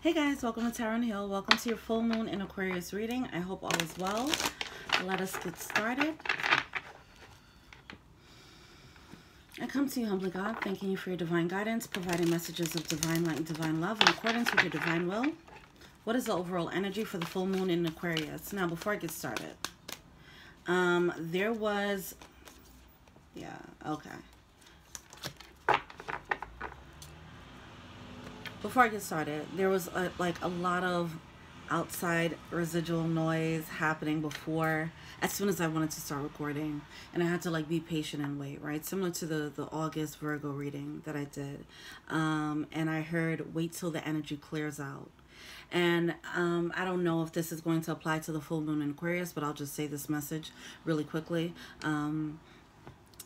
Hey guys, welcome to Tarot and Hill. Welcome to your full moon in Aquarius reading. I hope all is well. Let us get started. I come to you humbly, God, thanking you for your divine guidance, providing messages of divine light and divine love in accordance with your divine will. What is the overall energy for the full moon in Aquarius? Now, before I get started, Before I get started, there was a lot of outside residual noise happening before, as soon as I wanted to start recording, and I had to be patient and wait, right? Similar to the August Virgo reading that I did. And I heard, wait till the energy clears out. And I don't know if this is going to apply to the full moon in Aquarius, but I'll just say this message really quickly.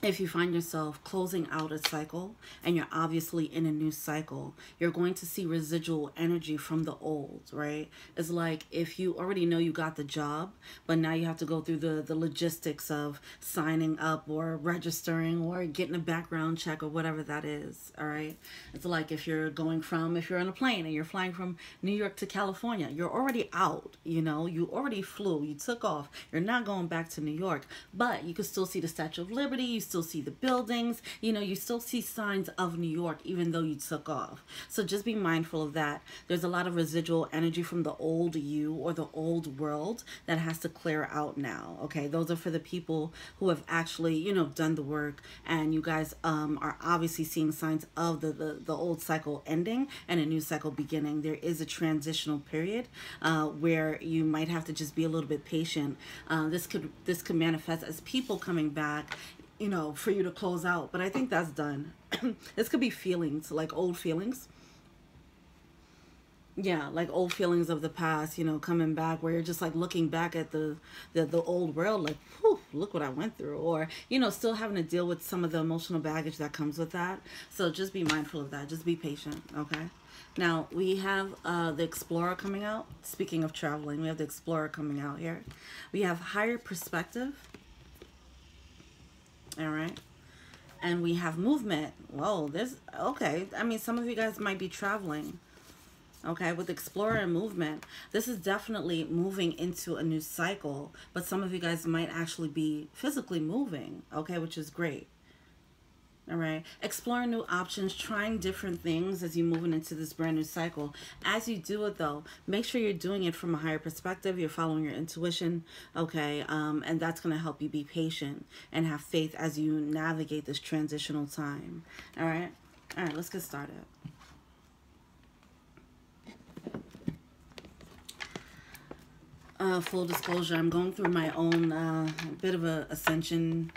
If you find yourself closing out a cycle and you're obviously in a new cycle, you're going to see residual energy from the old, right? It's like if you already know you got the job, but now you have to go through the logistics of signing up or registering or getting a background check or whatever that is, all right? It's like if you're if you're on a plane and you're flying from New York to California, you're already out, you know? You already flew, you took off. You're not going back to New York, but you can still see the Statue of Liberty, you still see the buildings, you know, you still see signs of New York even though you took off. So just be mindful of that. There's a lot of residual energy from the old you or the old world that has to clear out now, okay? Those are for the people who have actually, you know, done the work, and you guys are obviously seeing signs of the old cycle ending and a new cycle beginning. There is a transitional period where you might have to just be a little bit patient. This could manifest as people coming back, you know, for you to close out. But I think that's done. This could be feelings, like old feelings. Yeah, like old feelings of the past, you know, coming back, where you're just like looking back at the old world, like, whew, look what I went through. Or, you know, still having to deal with some of the emotional baggage that comes with that. So just be mindful of that. Just be patient, okay? Now, we have the Explorer coming out. Speaking of traveling, we have the Explorer coming out here. We have higher perspective. All right. And we have movement. Whoa, okay. I mean, some of you guys might be traveling. Okay, with Explorer and movement, this is definitely moving into a new cycle, but some of you guys might actually be physically moving, okay, which is great. All right, exploring new options, trying different things as you're moving into this brand new cycle. As you do it, though, make sure you're doing it from a higher perspective. You're following your intuition, okay? And that's going to help you be patient and have faith as you navigate this transitional time. All right, let's get started. Full disclosure, I'm going through my own bit of a ascension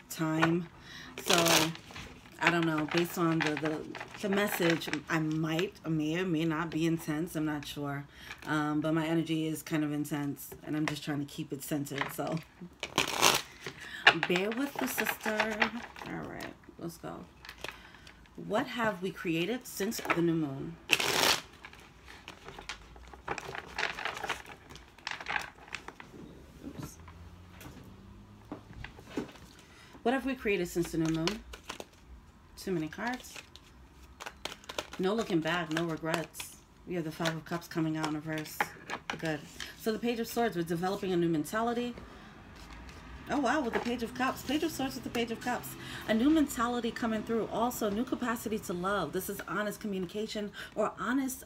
time, so I don't know, based on the message, I may or may not be intense. I'm not sure. But my energy is kind of intense, and I'm just trying to keep it centered. So bear with the sister. All right, let's go. What have we created since the new moon? Oops. What have we created since the new moon? Too many cards. No looking back, no regrets. We have the Five of Cups coming out in reverse. Good. So the Page of Swords, we're developing a new mentality. Oh wow, with the Page of Cups. Page of Swords with the Page of Cups. A new mentality coming through. Also, new capacity to love. This is honest communication or honest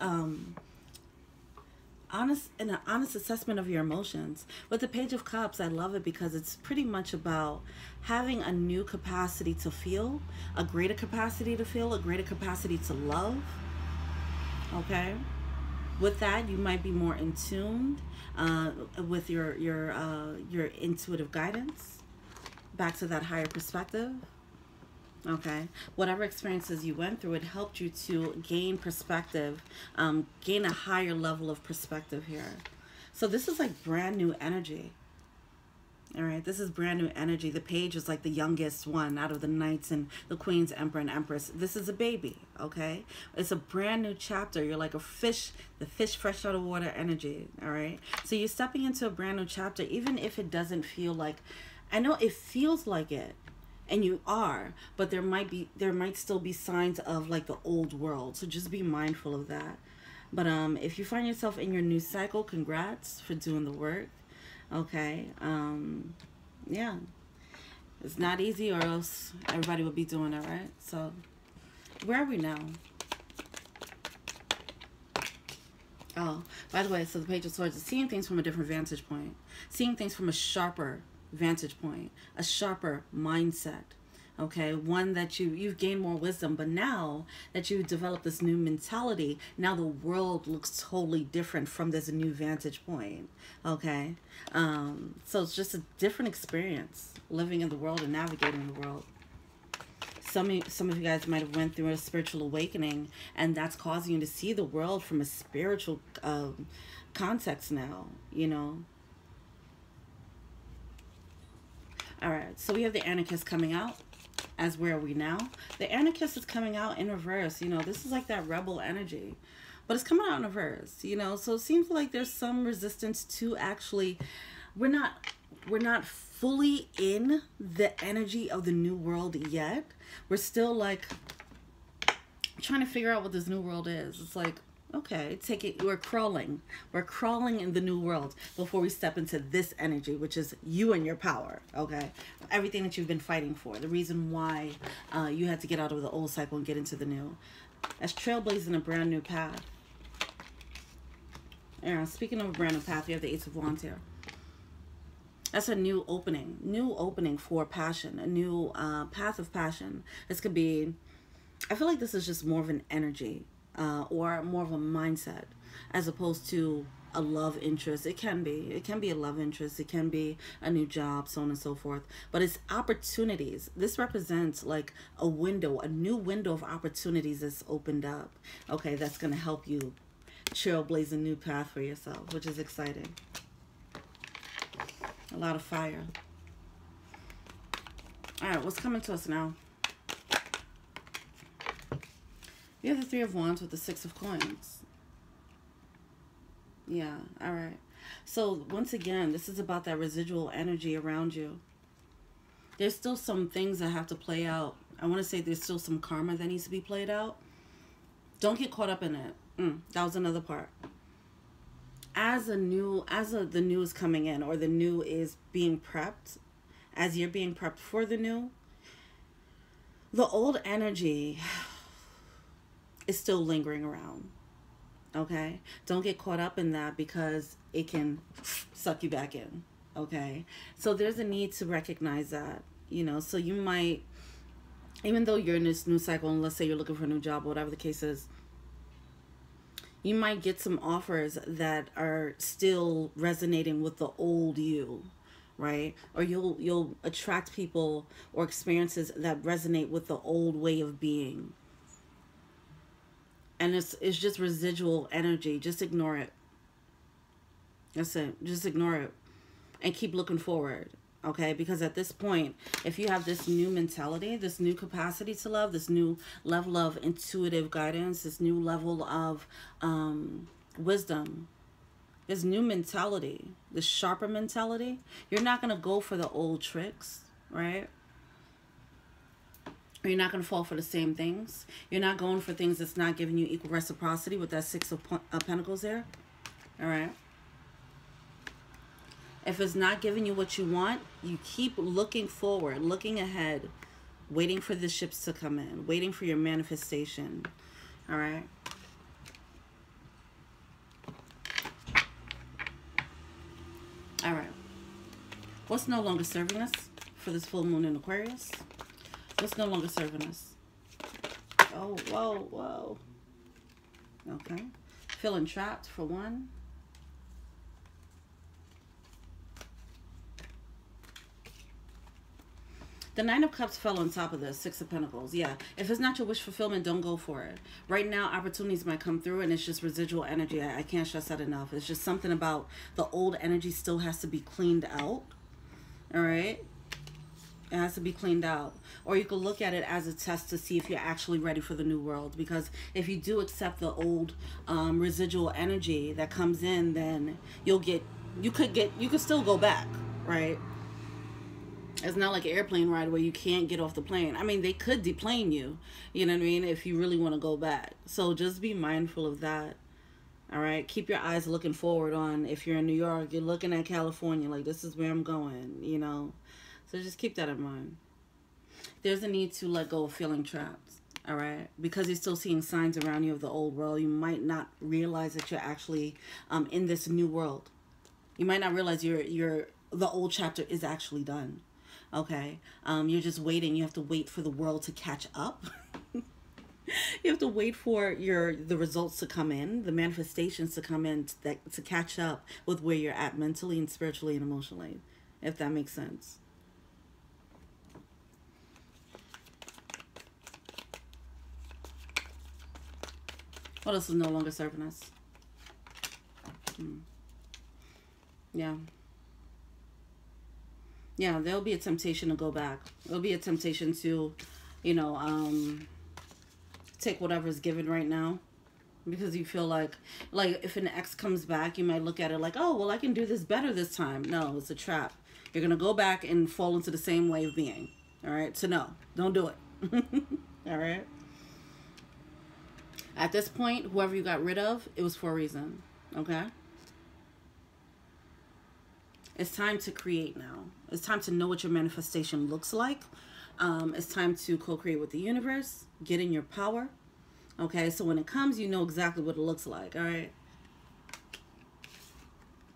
assessment of your emotions. With the Page of Cups, I love it because it's pretty much about having a new capacity to feel, a greater capacity to feel, a greater capacity to love. Okay, with that, you might be more in tune with your intuitive guidance, back to that higher perspective. Okay, whatever experiences you went through, it helped you to gain perspective, gain a higher level of perspective here. So this is like brand new energy. All right, this is brand new energy. The Page is like the youngest one out of the Knights and the Queens, Emperor, and Empress. This is a baby, okay? It's a brand new chapter. You're like a fish, the fish fresh out of water energy, all right? So you're stepping into a brand new chapter, even if it doesn't feel like, I know it feels like it, and you are, but there might still be signs of like the old world. So just be mindful of that. But if you find yourself in your new cycle, congrats for doing the work. Okay. Yeah. It's not easy, or else everybody would be doing it, right? So, where are we now? Oh, by the way, so the Page of Swords is seeing things from a different vantage point. Seeing things from a sharper vantage point. A sharper mindset. Okay, one that you've gained more wisdom, but now that you've developed this new mentality, now the world looks totally different from this new vantage point. Okay, so it's just a different experience living in the world and navigating the world. Some of you guys might have went through a spiritual awakening, and that's causing you to see the world from a spiritual context now, you know. All right, so we have the Anarchist coming out. As where are we now? The Anarchist is coming out in reverse. You know, this is like that rebel energy, but it's coming out in reverse, you know. So it seems like there's some resistance to actually, we're not fully in the energy of the new world yet. We're still like trying to figure out what this new world is. It's like, okay, take it. We're crawling in the new world before we step into this energy, which is you and your power. Okay, everything that you've been fighting for, the reason why you had to get out of the old cycle and get into the new, as trailblazing a brand new path. Yeah, speaking of a brand new path, you have the Ace of Wands here. That's a new opening for passion, a new path of passion. This could be, I feel like this is just more of an energy. Or more of a mindset, as opposed to a love interest. It can be a love interest, it can be a new job, so on and so forth, but it's opportunities. This represents like a window, a new window of opportunities that's opened up. Okay, that's going to help you trailblaze a new path for yourself, which is exciting. A lot of fire. All right, what's coming to us now? You have the Three of Wands with the Six of Coins. Yeah, all right. So once again, this is about that residual energy around you. There's still some things that have to play out. I want to say there's still some karma that needs to be played out. Don't get caught up in it. That was another part. As the new is coming in, or the new is being prepped, as you're being prepped for the new, the old energy is still lingering around. Okay, don't get caught up in that, because it can suck you back in. Okay, so there's a need to recognize that, you know. So you might, even though you're in this new cycle, and let's say you're looking for a new job, whatever the case is, you might get some offers that are still resonating with the old you, right? Or you'll attract people or experiences that resonate with the old way of being. And it's just residual energy. Just ignore it. That's it. Just ignore it. And keep looking forward. Okay? Because at this point, if you have this new mentality, this new capacity to love, this new level of intuitive guidance, this new level of wisdom, this new mentality, this sharper mentality, you're not going to go for the old tricks, right? You're not going to fall for the same things. You're not going for things that's not giving you equal reciprocity with that Six of Pentacles there. All right. If it's not giving you what you want, you keep looking forward, looking ahead, waiting for the ships to come in, waiting for your manifestation. All right. All right. What's no longer serving us for this full moon in Aquarius? What's no longer serving us? Oh, whoa, whoa. Okay. Feeling trapped for one. The Nine of Cups fell on top of the Six of Pentacles. Yeah. If it's not your wish fulfillment, don't go for it. Right now, opportunities might come through, and it's just residual energy. I can't stress that enough. It's just something about the old energy still has to be cleaned out. All right? It has to be cleaned out. Or you could look at it as a test to see if you're actually ready for the new world. Because if you do accept the old residual energy that comes in, then you could still go back, right? It's not like an airplane ride where you can't get off the plane. I mean, they could deplane you, you know what I mean, if you really want to go back. So just be mindful of that. All right, keep your eyes looking forward on, if you're in New York, you're looking at California, like this is where I'm going, you know. So just keep that in mind. There's a need to let go of feeling trapped. All right, because you're still seeing signs around you of the old world. You might not realize that you're actually in this new world. You might not realize the old chapter is actually done. Okay, you're just waiting. You have to wait for the world to catch up. You have to wait for the results to come in, the manifestations to come in, to catch up with where you're at mentally and spiritually and emotionally, if that makes sense. What else is no longer serving us? Yeah. Yeah, there'll be a temptation to go back. There'll be a temptation to, you know, take whatever's given right now. Because you feel like if an ex comes back, you might look at it like, oh, well, I can do this better this time. No, it's a trap. You're going to go back and fall into the same way of being. All right? So no, don't do it. All right? At this point, whoever you got rid of, it was for a reason. Okay? It's time to create now. It's time to know what your manifestation looks like. It's time to co-create with the universe. Get in your power. Okay, so when it comes, you know exactly what it looks like. All right?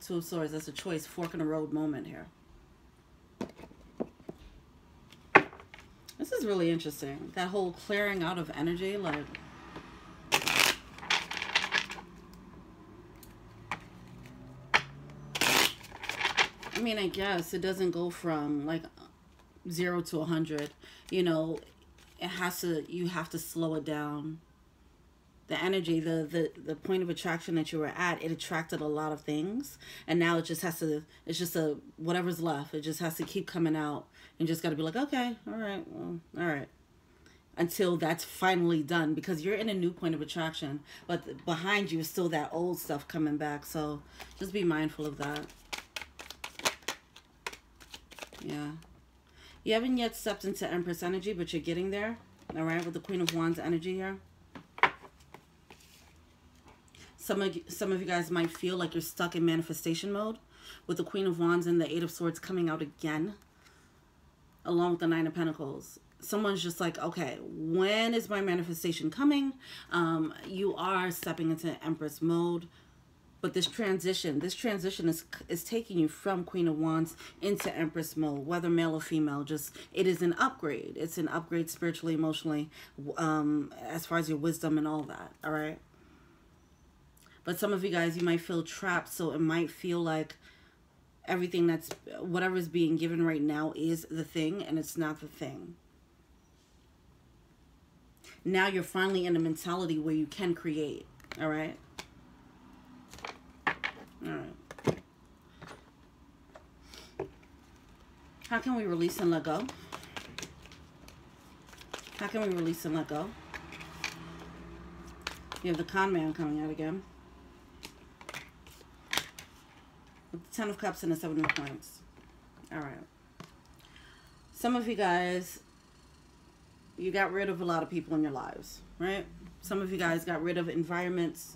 Two of Swords, that's a choice. Fork in the road moment here. This is really interesting. That whole clearing out of energy, like... I mean, I guess it doesn't go from like 0 to 100. You know, you have to slow it down. The energy, the point of attraction that you were at, it attracted a lot of things. And now it just has to, it's just whatever's left. It just has to keep coming out. And just got to be like, okay, all right, well, all right. Until that's finally done. Because you're in a new point of attraction. But behind you is still that old stuff coming back. So just be mindful of that. Yeah. You haven't yet stepped into Empress energy, but you're getting there. All right, with the Queen of Wands energy here. Some of you guys might feel like you're stuck in manifestation mode with the Queen of Wands and the Eight of Swords coming out again, along with the Nine of Pentacles. Someone's just like, okay, when is my manifestation coming? You are stepping into Empress mode. But this transition is taking you from Queen of Wands into Empress mode, whether male or female. Just, it is an upgrade. It's an upgrade spiritually, emotionally, as far as your wisdom and all that, all right? But some of you guys, you might feel trapped, so it might feel like everything whatever is being given right now is the thing, and it's not the thing. Now you're finally in a mentality where you can create, all right? All right. How can we release and let go? How can we release and let go? You have the Con Man coming out again. With the Ten of Cups and the Seven of Coins. All right. Some of you guys, you got rid of a lot of people in your lives, right? Some of you guys got rid of environments,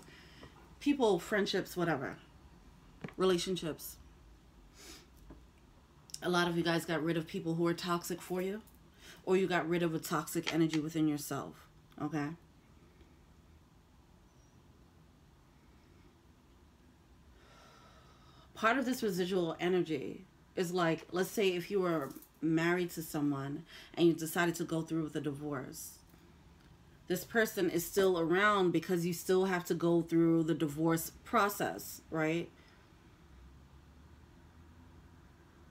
people, friendships, whatever. Relationships. A lot of you guys got rid of people who are toxic for you, or you got rid of a toxic energy within yourself, okay? Part of this residual energy is like, let's say if you were married to someone and you decided to go through with a divorce. This person is still around because you still have to go through the divorce process, right?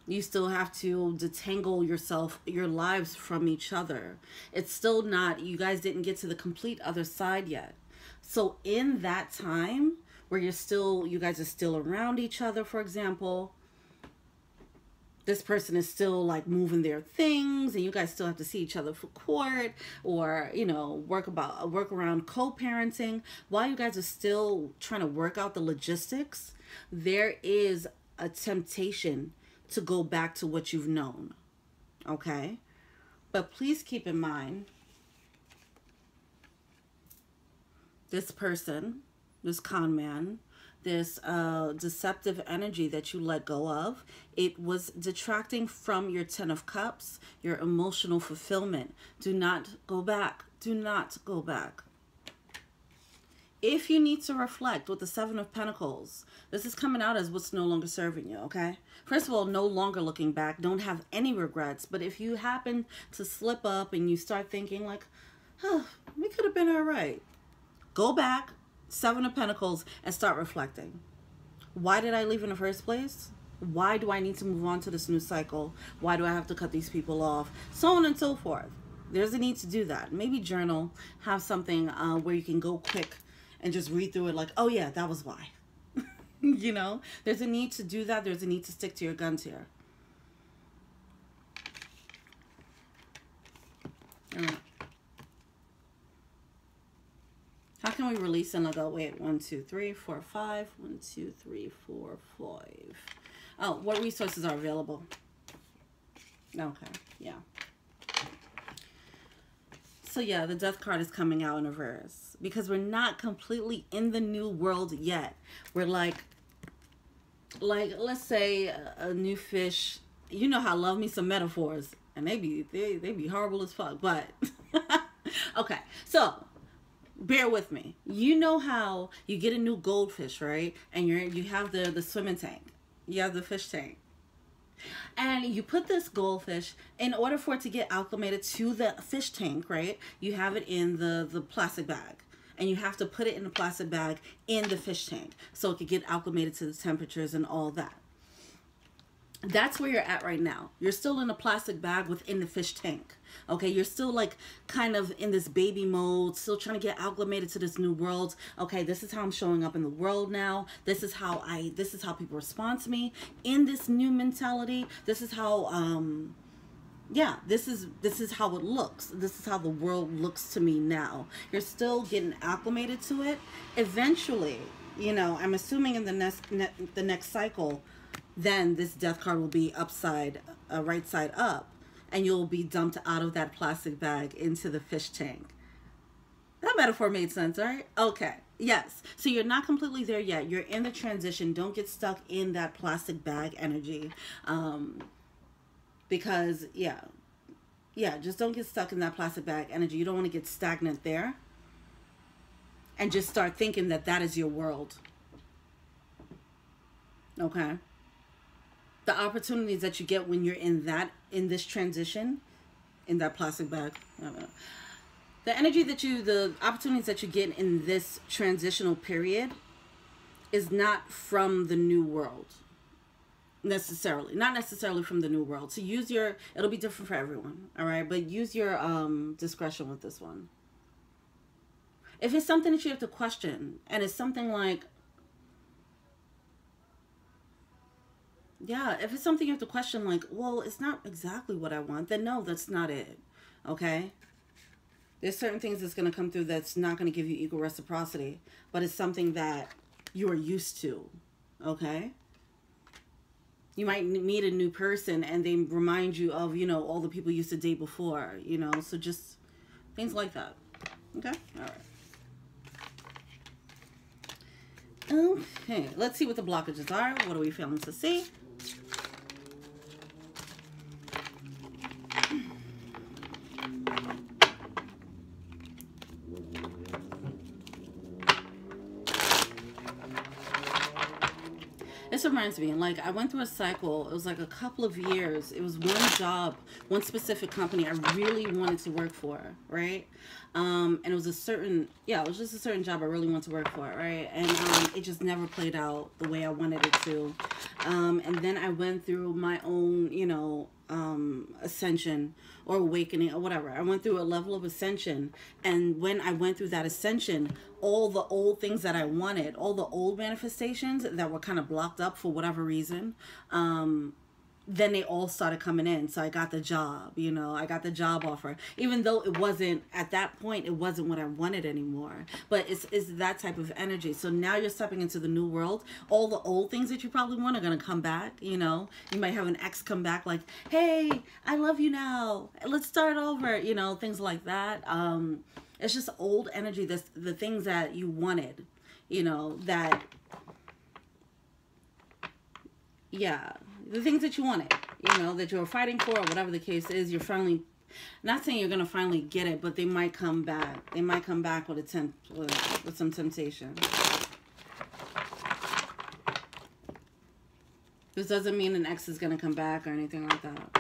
You still have to detangle yourself, your lives from each other. It's still not, you guys didn't get to the complete other side yet. So in that time where you guys are still around each other, for example, this person is still like moving their things and you guys still have to see each other for court or, you know, work around co-parenting. While you guys are still trying to work out the logistics, there is a temptation to go back to what you've known, okay? But please keep in mind, this person this con man, this deceptive energy that you let go of. It was detracting from your 10 of Cups, your emotional fulfillment. Do not go back. Do not go back. If you need to reflect with the 7 of Pentacles, this is coming out as what's no longer serving you, okay? First of all, no longer looking back. Don't have any regrets. But if you happen to slip up and you start thinking like, oh, we could have been all right, go back, 7 of Pentacles, and start reflecting. Why did I leave in the first place? Why do I need to move on to this new cycle? Why do I have to cut these people off? So on and so forth. There's a need to do that. Maybe journal, have something where you can go quick and just read through it like, oh yeah, that was why. You know, there's a need to do that. There's a need to stick to your guns here. All right. How can we release and let go? Wait, 1, 2, 3, 4, 5. 1, 2, 3, 4, 5. Oh, what resources are available? Okay, yeah. So yeah, the Death card is coming out in reverse because we're not completely in the new world yet. We're like let's say a new fish. You know how I love me some metaphors, and they be horrible as fuck. But okay, so bear with me. You know how you get a new goldfish, right? And you have the swimming tank. You have the fish tank. And you put this goldfish, in order for it to get acclimated to the fish tank, right? You have it in the plastic bag. And you have to put it in the plastic bag in the fish tank so it could get acclimated to the temperatures and all that. That's where you're at right now. You're still in a plastic bag within the fish tank. Okay, you're still like kind of in this baby mode, still trying to get acclimated to this new world. Okay, this is how I'm showing up in the world now. This is how people respond to me in this new mentality. This is how yeah, this is how it looks. This is how the world looks to me now. You're still getting acclimated to it. Eventually, you know, I'm assuming in the next cycle, then this Death card will be upside, right side up, and you'll be dumped out of that plastic bag into the fish tank. That metaphor made sense, right? Okay, yes. So you're not completely there yet. You're in the transition. Don't get stuck in that plastic bag energy, because yeah, just don't get stuck in that plastic bag energy. You don't want to get stagnant there, and just start thinking that that is your world. Okay. The opportunities that you get when you're in this transition, in that plastic bag, I don't know. The opportunities that you get in this transitional period is not from the new world, necessarily. Not necessarily from the new world. So it'll be different for everyone, all right? But use your discretion with this one. If it's something that you have to question, and it's something like, yeah, if it's something you have to question, like, well, it's not exactly what I want, then no, that's not it, okay? There's certain things that's going to come through that's not going to give you equal reciprocity, but it's something that you are used to, okay? You might meet a new person and they remind you of, you know, all the people you used to date before, you know, so just things like that, okay? All right. Okay, let's see what the blockages are. What are we failing to see? This reminds me, like, I went through a cycle. It was like a couple of years. It was one job, one specific company I really wanted to work for, right? And it was it was just a certain job I really wanted to work for, right? And it just never played out the way I wanted it to. And then I went through my own, you know, ascension or awakening or whatever. I went through a level of ascension, and when I went through that ascension, all the old things that I wanted, all the old manifestations that were kind of blocked up for whatever reason, then they all started coming in. So I got the job, you know, I got the job offer, even though it wasn't, at that point, it wasn't what I wanted anymore. But it's that type of energy. So now you're stepping into the new world. All the old things that you probably want are going to come back, you know. You might have an ex come back like, hey, I love you now. Let's start over, you know, things like that. It's just old energy. That's the things that you wanted. you know, that, yeah, the things that you wanted, you know, that you're fighting for, or whatever the case is, you're finally, not saying you're going to finally get it, but they might come back. They might come back with with some temptation. This doesn't mean an ex is going to come back or anything like that.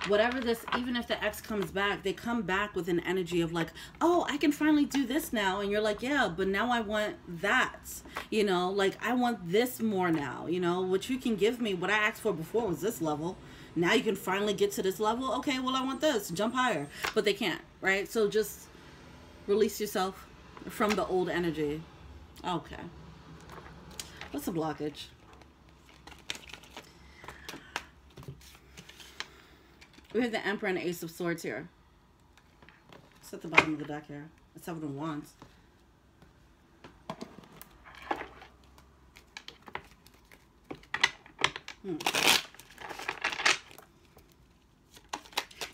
Whatever this, even if the ex comes back, they come back with an energy of like, oh, I can finally do this now. And you're like, yeah, but now I want that, you know, like I want this more now, you know, what you can give me, what I asked for before was this level. Now you can finally get to this level. Okay, well, I want this, jump higher, but they can't, right? So just release yourself from the old energy. Okay. What's the blockage? We have the Emperor and the Ace of Swords here. It's at the bottom of the deck here. The Seven of Wands.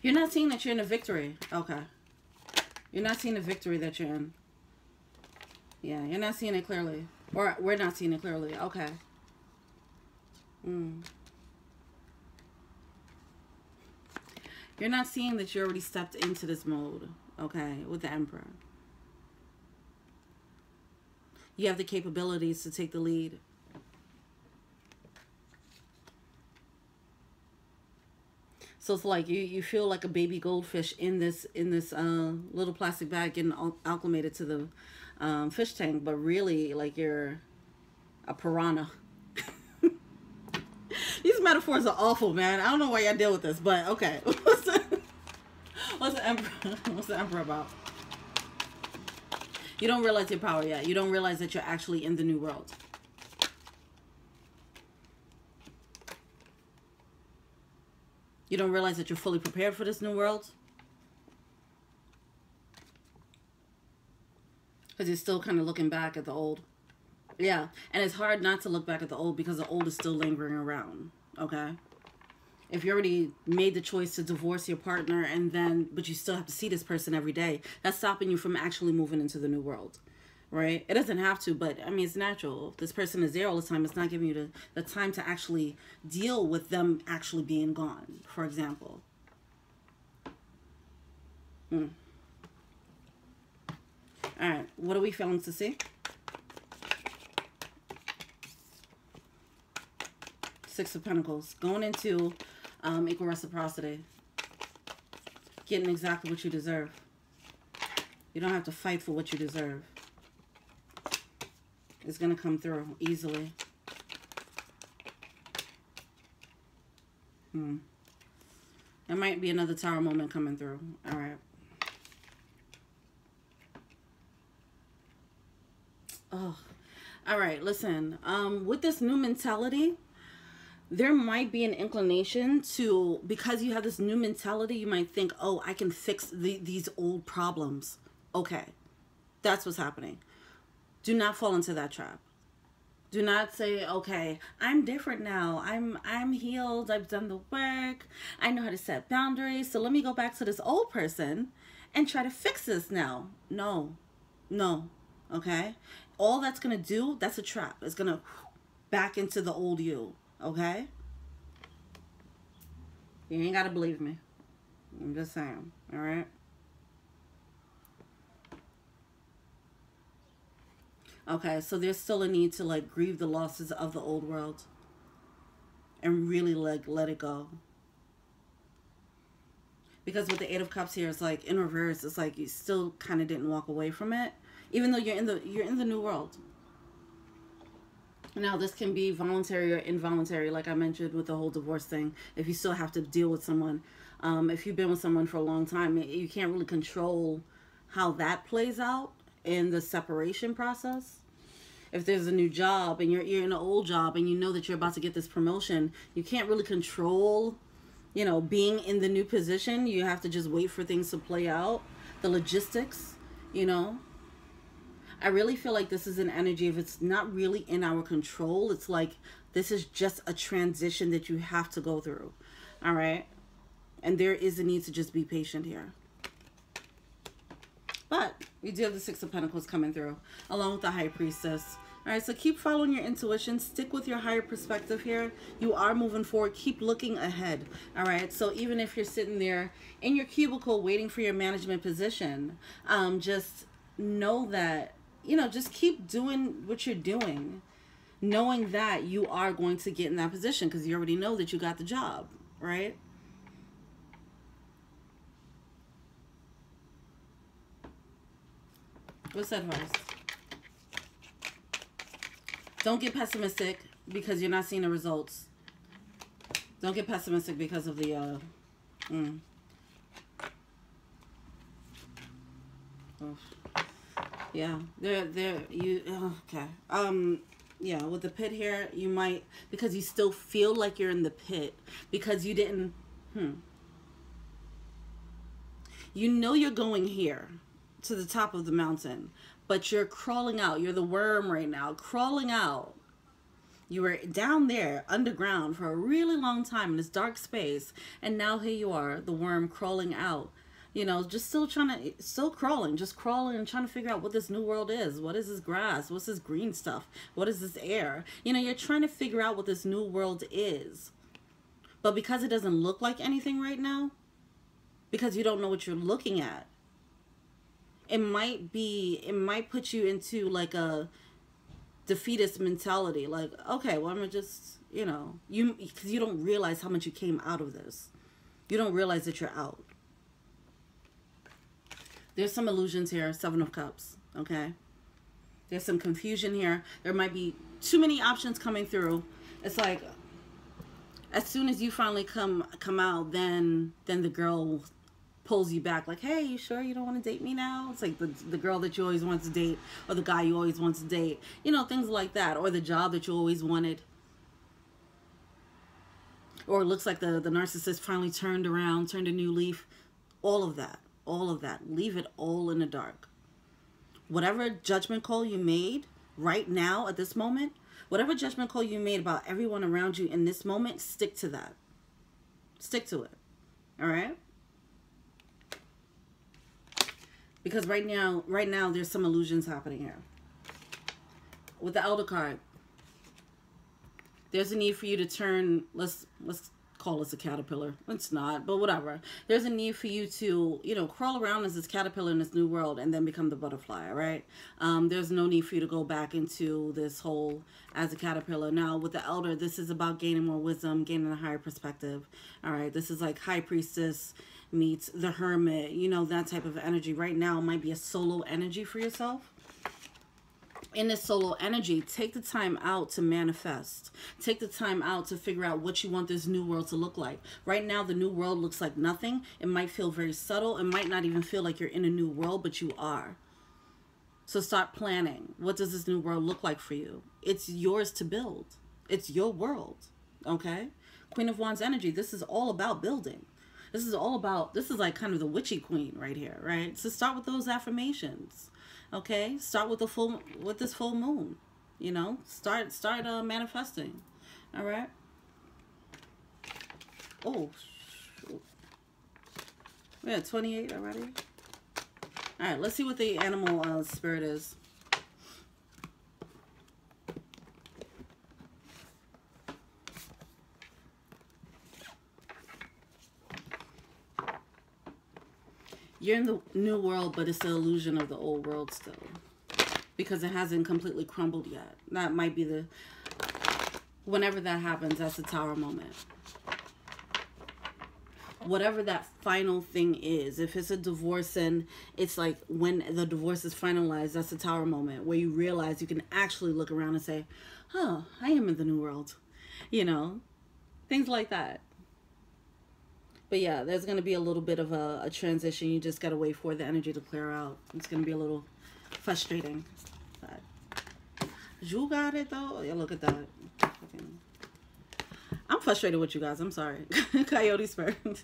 You're not seeing that you're in a victory. Okay. You're not seeing the victory that you're in. Yeah, you're not seeing it clearly. Or we're not seeing it clearly. Okay. You're not seeing that you already stepped into this mode, okay, with the Emperor. You have the capabilities to take the lead. So it's like you feel like a baby goldfish in this little plastic bag getting acclimated to the fish tank, but really like you're a piranha. These metaphors are awful, man. I don't know why y'all deal with this, but okay. What's the Emperor? What's the Emperor about? You don't realize your power yet. You don't realize that you're actually in the new world. You don't realize that you're fully prepared for this new world. Because you're still kind of looking back at the old. Yeah, and it's hard not to look back at the old because the old is still lingering around, okay? If you already made the choice to divorce your partner but you still have to see this person every day, that's stopping you from actually moving into the new world, right? It doesn't have to, but I mean, it's natural. If this person is there all the time, it's not giving you the time to actually deal with them actually being gone, for example. All right, what are we failing to see? Six of Pentacles. Going into equal reciprocity. Getting exactly what you deserve. You don't have to fight for what you deserve. It's going to come through easily. There might be another Tower moment coming through. All right. Oh. All right, listen. With this new mentality, there might be an inclination to, because you have this new mentality, you might think, oh, I can fix these old problems. Okay, that's what's happening. Do not fall into that trap. Do not say, okay, I'm different now. I'm healed. I've done the work. I know how to set boundaries. So let me go back to this old person and try to fix this now. No, no, okay? All that's going to do, that's a trap. It's going to back into the old you. Okay? You ain't got to believe me. I'm just saying. All right? Okay, so there's still a need to like grieve the losses of the old world and really like let it go. Because with the Eight of Cups here, it's like in reverse, it's like you still kind of didn't walk away from it, even though you're in the new world. Now, this can be voluntary or involuntary, like I mentioned with the whole divorce thing. If you still have to deal with someone, if you've been with someone for a long time, you can't really control how that plays out in the separation process. If there's a new job and you're in an old job and you know that you're about to get this promotion, you can't really control, you know, being in the new position. You have to just wait for things to play out, the logistics, you know. I really feel like this is an energy, if it's not really in our control, it's like this is just a transition that you have to go through. All right? And there is a need to just be patient here. But you do have the Six of Pentacles coming through, along with the High Priestess. All right, so keep following your intuition. Stick with your higher perspective here. You are moving forward. Keep looking ahead. All right, so even if you're sitting there in your cubicle waiting for your management position, just know that, you know, just keep doing what you're doing, knowing that you are going to get in that position because you already know that you got the job, right? What's that advice? Don't get pessimistic because you're not seeing the results. Don't get pessimistic because of the yeah, okay. Yeah, with the pit here, you might, because you still feel like you're in the pit because you didn't you know you're going here to the top of the mountain, but you're crawling out. You're the worm right now, crawling out. You were down there underground for a really long time in this dark space, and now here you are, the worm crawling out. You know, just still crawling, just crawling and trying to figure out what this new world is. What is this grass? What's this green stuff? What is this air? You know, you're trying to figure out what this new world is. But because it doesn't look like anything right now, because you don't know what you're looking at, it might put you into like a defeatist mentality. Like, okay, well, I'm gonna just, you know, because you don't realize how much you came out of this. You don't realize that you're out. There's some illusions here. Seven of Cups, okay? There's some confusion here. There might be too many options coming through. It's like, as soon as you finally come out, then the girl pulls you back, like, hey, you sure you don't want to date me now? It's like the girl that you always wanted to date, or the guy you always wanted to date, you know, things like that, or the job that you always wanted. Or it looks like the narcissist finally turned around, turned a new leaf. All of that. Leave it all in the dark. Whatever judgment call you made right now at this moment, whatever judgment call you made about everyone around you in this moment, stick to that. Stick to it. All right? Because right now there's some illusions happening here. With the Elder card, there's a need for you to turn, let's call this a caterpillar. It's not, but whatever. There's a need for you to, you know, crawl around as this caterpillar in this new world and then become the butterfly, all right? There's no need for you to go back into this hole as a caterpillar. Now, with the Elder, this is about gaining more wisdom, gaining a higher perspective, all right? This is like High Priestess meets the Hermit, you know, that type of energy. Right now, it might be a solo energy for yourself. In this solo energy, take the time out to manifest. Take the time out to figure out what you want this new world to look like. Right now, the new world looks like nothing. It might feel very subtle. It might not even feel like you're in a new world, but you are. So start planning. What does this new world look like for you? It's yours to build. It's your world, okay? Queen of Wands energy, this is all about building. This is all about, this is like kind of the witchy queen right here, right? So start with those affirmations. Okay, start with this full moon, you know, start manifesting. All right. Oh, shoot. We're at 28 already. All right, let's see what the animal spirit is. You're in the new world, but it's the illusion of the old world still. Because it hasn't completely crumbled yet. That might be the... Whenever that happens, that's the Tower moment. Whatever that final thing is. If it's a divorce and it's like when the divorce is finalized, that's the Tower moment. Where you realize you can actually look around and say, oh, I am in the new world. You know? Things like that. But yeah, there's going to be a little bit of a transition. You just got to wait for the energy to clear out. It's going to be a little frustrating. But you got it, though. Yeah, look at that. I'm frustrated with you guys. I'm sorry. Coyote spirit.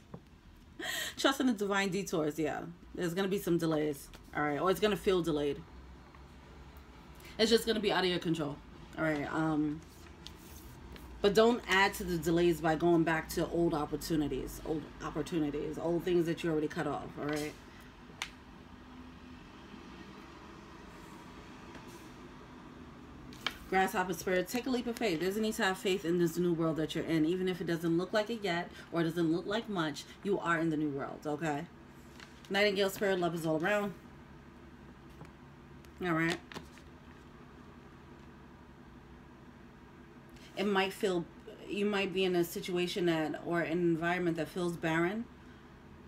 Trust in the divine detours. Yeah, there's going to be some delays. All right. Or it's going to feel delayed. It's just going to be out of your control. All right. But don't add to the delays by going back to old opportunities, old things that you already cut off, all right? Grasshopper spirit, take a leap of faith. There's a need to have faith in this new world that you're in. Even if it doesn't look like it yet, or it doesn't look like much, you are in the new world, okay? Nightingale spirit, love is all around. All right. It might feel, you might be in a situation that, or an environment that feels barren,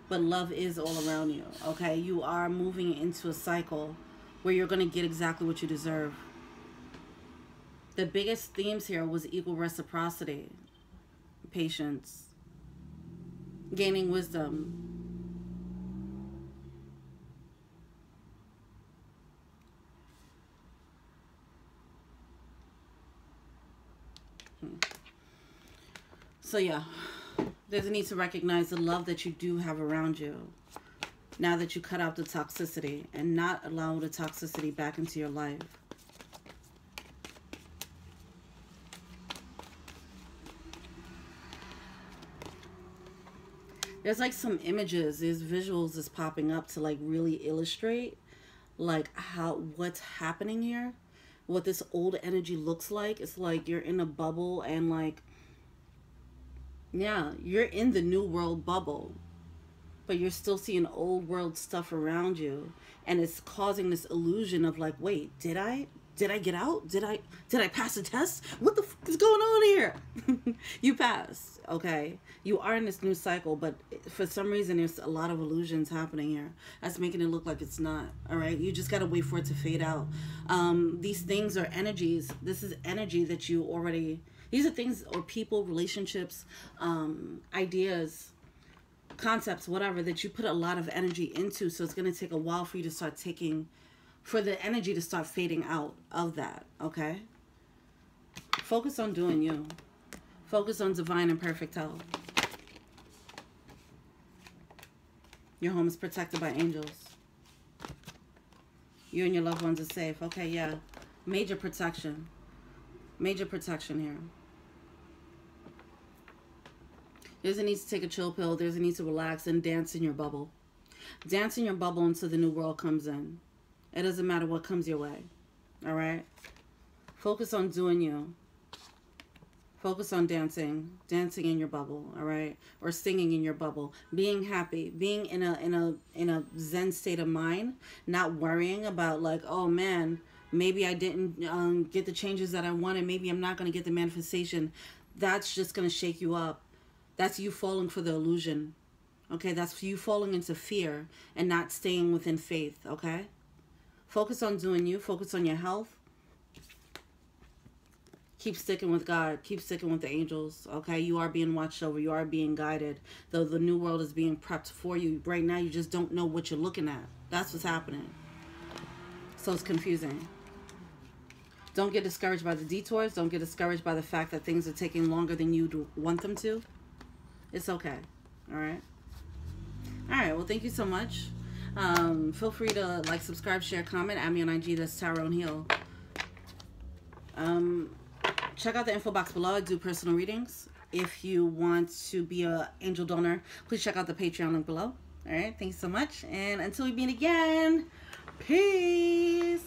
but love is all around you, okay? You are moving into a cycle where you're going to get exactly what you deserve. The biggest themes here was equal reciprocity, patience, gaining wisdom. So yeah, there's a need to recognize the love that you do have around you now that you cut out the toxicity and not allow the toxicity back into your life. There's like some images, there's visuals that's popping up to like really illustrate like what's happening here, what this old energy looks like. It's like you're in a bubble and like, yeah, you're in the new world bubble, but you're still seeing old world stuff around you, and it's causing this illusion of like, wait, did I get out? Did I pass the test? What the fuck is going on here? You passed, okay? You are in this new cycle, but for some reason there's a lot of illusions happening here. That's making it look like it's not, all right? You just got to wait for it to fade out. These things are energies. This is energy that you already, these are things or people, relationships, ideas, concepts, whatever, that you put a lot of energy into. So it's going to take a while for you to start for the energy to start fading out of that, okay? Focus on doing you. Focus on divine and perfect health. Your home is protected by angels. You and your loved ones are safe. Okay, yeah. Major protection. Major protection here. There's a need to take a chill pill. There's a need to relax and dance in your bubble. Dance in your bubble until the new world comes in. It doesn't matter what comes your way. All right? Focus on doing you. Focus on dancing. Dancing in your bubble, all right? Or singing in your bubble. Being happy. Being in a zen state of mind. Not worrying about like, oh man, maybe I didn't get the changes that I wanted. Maybe I'm not going to get the manifestation. That's just going to shake you up. That's you falling for the illusion. Okay? That's you falling into fear and not staying within faith, okay? Focus on doing you. Focus on your health. Keep sticking with God. Keep sticking with the angels. Okay? You are being watched over. You are being guided. Though the new world is being prepped for you. Right now, you just don't know what you're looking at. That's what's happening. So it's confusing. Don't get discouraged by the detours. Don't get discouraged by the fact that things are taking longer than you want them to. It's okay. All right? All right. Well, thank you so much. Feel free to like, subscribe, share, comment. Add me on IG. That's Tarot and Heal. Check out the info box below. I do personal readings. If you want to be an angel donor, please check out the Patreon link below. All right. Thanks so much. And until we meet again, peace.